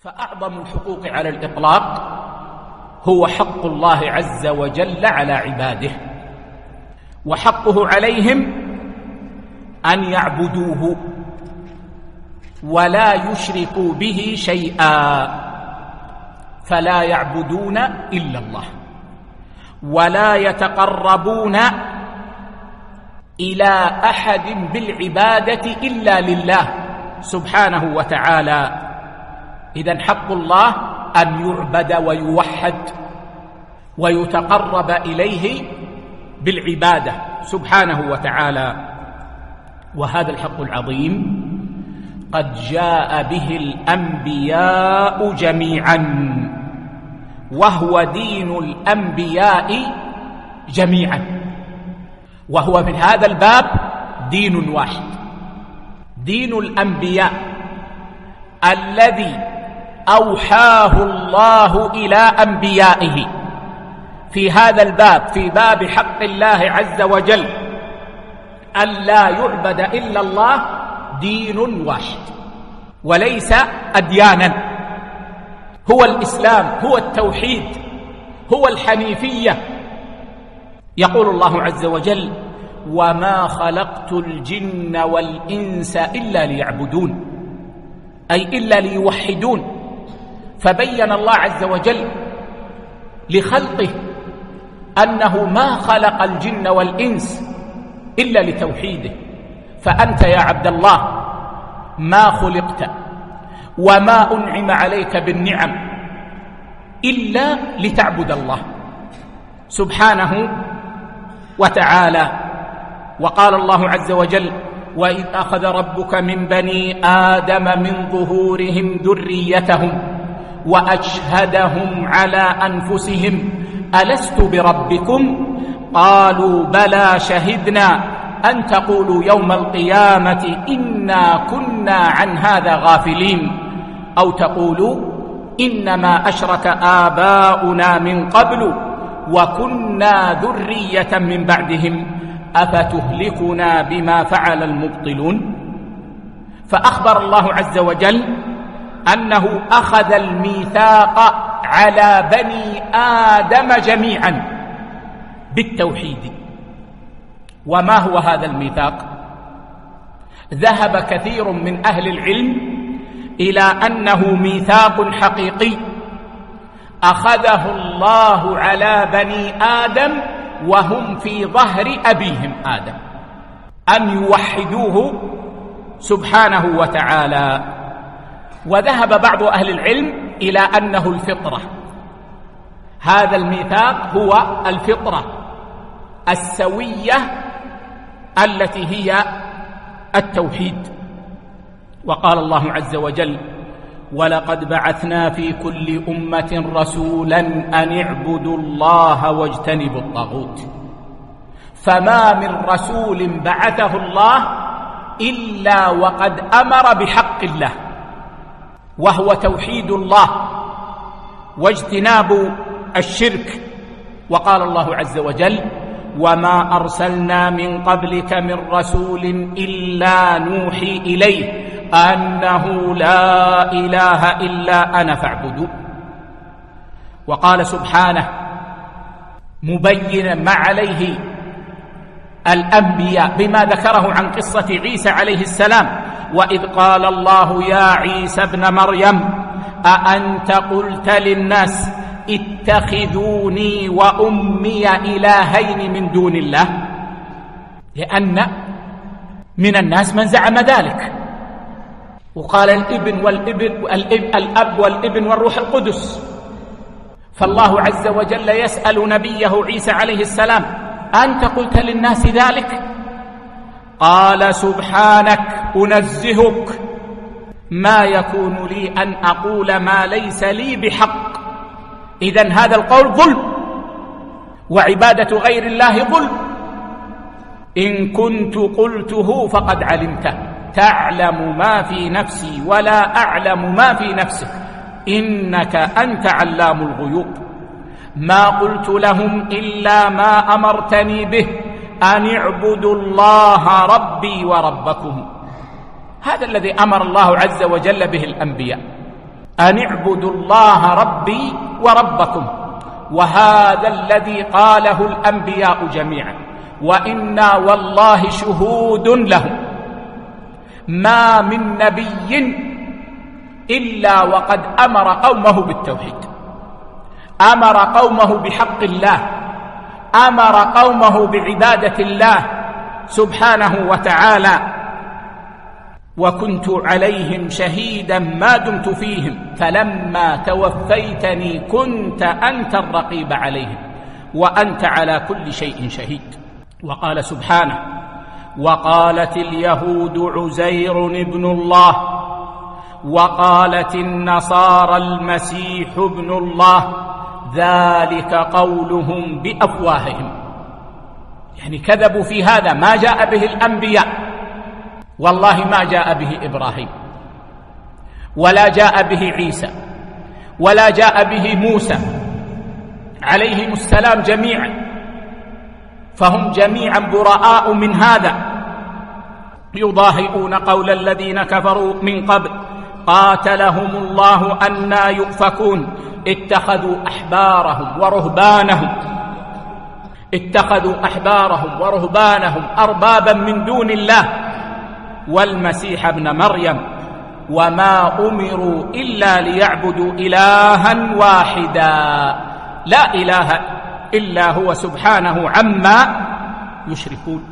فأعظم الحقوق على الإطلاق هو حق الله عز وجل على عباده، وحقه عليهم أن يعبدوه ولا يشركوا به شيئا، فلا يعبدون إلا الله ولا يتقربون إلى أحد بالعبادة إلا لله سبحانه وتعالى. إذن حق الله أن يعبد ويوحد ويتقرب إليه بالعبادة سبحانه وتعالى، وهذا الحق العظيم قد جاء به الأنبياء جميعا، وهو دين الأنبياء جميعا، وهو في هذا الباب دين واحد، دين الأنبياء الذي أوحاه الله إلى أنبيائه في هذا الباب، في باب حق الله عز وجل أن لا يعبد إلا الله، دين واحد وليس أديانا، هو الإسلام، هو التوحيد، هو الحنيفية. يقول الله عز وجل: وما خلقت الجن والإنس إلا ليعبدون، أي إلا ليوحدون. فبين الله عز وجل لخلقه أنه ما خلق الجن والإنس إلا لتوحيده. فأنت يا عبد الله ما خلقت وما أنعم عليك بالنعم إلا لتعبد الله سبحانه وتعالى. وقال الله عز وجل: وإذ أخذ ربك من بني آدم من ظهورهم ذريتهم وأشهدهم على أنفسهم ألست بربكم قالوا بلى شهدنا أن تقولوا يوم القيامة إنا كنا عن هذا غافلين أو تقولوا إنما أشرك آباؤنا من قبل وكنا ذرية من بعدهم أفتهلكنا بما فعل المبطلون. فأخبر الله عز وجل أنه أخذ الميثاق على بني آدم جميعا بالتوحيد. وما هو هذا الميثاق؟ ذهب كثير من أهل العلم إلى أنه ميثاق حقيقي أخذه الله على بني آدم وهم في ظهر أبيهم آدم، أن يوحدوه سبحانه وتعالى. وذهب بعض أهل العلم إلى أنه الفطرة، هذا الميثاق هو الفطرة السوية التي هي التوحيد. وقال الله عز وجل: ولقد بعثنا في كل أمة رسولا أن اعبدوا الله واجتنبوا الطاغوت. فما من رسول بعثه الله إلا وقد أمر بحق الله، وهو توحيد الله واجتناب الشرك. وقال الله عز وجل: وما أرسلنا من قبلك من رسول إلا نوحي إليه أنه لا إله إلا أنا فاعبدوا. وقال سبحانه مبينا ما عليه الأنبياء بما ذكره عن قصة عيسى عليه السلام: وإذ قال الله يا عيسى ابن مريم أأنت قلت للناس اتخذوني وأمي إلهين من دون الله؟ لأن من الناس من زعم ذلك، وقال الأب والابن والروح القدس. فالله عز وجل يسأل نبيه عيسى عليه السلام: أنت قلت للناس ذلك؟ قال: سبحانك أنزهك، ما يكون لي أن أقول ما ليس لي بحق. إذن هذا القول ظلم، وعبادة غير الله ظلم. إن كنت قلته فقد علمته، تعلم ما في نفسي ولا أعلم ما في نفسك، إنك أنت علام الغيوب. ما قلت لهم إلا ما أمرتني به أن اعبدوا الله ربي وربكم. هذا الذي أمر الله عز وجل به الأنبياء، أن اعبدوا الله ربي وربكم، وهذا الذي قاله الأنبياء جميعا، وإنا والله شهود له. ما من نبي إلا وقد أمر قومه بالتوحيد، أمر قومه بحق الله، أمر قومه بعبادة الله سبحانه وتعالى. وكنت عليهم شهيدا ما دمت فيهم فلما توفيتني كنت أنت الرقيب عليهم وأنت على كل شيء شهيد. وقال سبحانه: وقالت اليهود عزير ابن الله، وقالت النصارى المسيح ابن الله، ذلك قولهم بأفواههم. يعني كذبوا في هذا ما جاء به الأنبياء، والله ما جاء به إبراهيم، ولا جاء به عيسى، ولا جاء به موسى عليهم السلام جميعا، فهم جميعا براء من هذا. يضاهئون قول الذين كفروا من قبل قاتلهم الله أنى يؤفكون اتخذوا أحبارهم ورهبانهم أربابا من دون الله والمسيح ابن مريم وما أمروا إلا ليعبدوا إلها واحدا لا إله إلا هو سبحانه عما يشركون.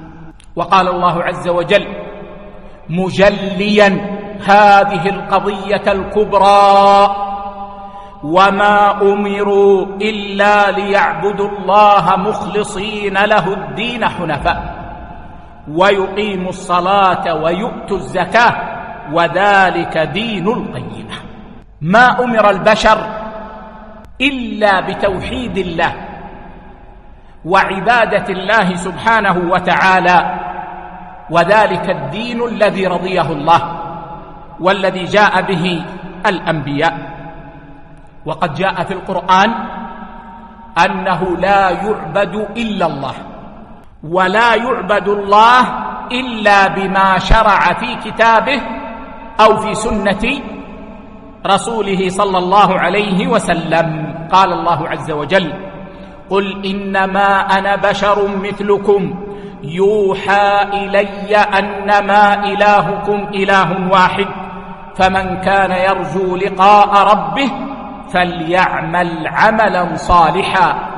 وقال الله عز وجل مجليا هذه القضية الكبرى: وما أمروا إلا ليعبدوا الله مخلصين له الدين حنفاء ويقيموا الصلاة ويؤتوا الزكاة وذلك دين القيمة. ما أمر البشر إلا بتوحيد الله وعبادة الله سبحانه وتعالى، وذلك الدين الذي رضيه الله والذي جاء به الأنبياء. وقد جاء في القرآن أنه لا يعبد إلا الله، ولا يعبد الله إلا بما شرع في كتابه أو في سنة رسوله صلى الله عليه وسلم. قال الله عز وجل: قل إنما أنا بشر مثلكم يوحى إلي أنما إلهكم إله واحد فمن كان يرجو لقاء ربه فليعمل عملا صالحا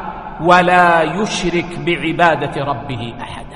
ولا يشرك بعبادة ربه أحد.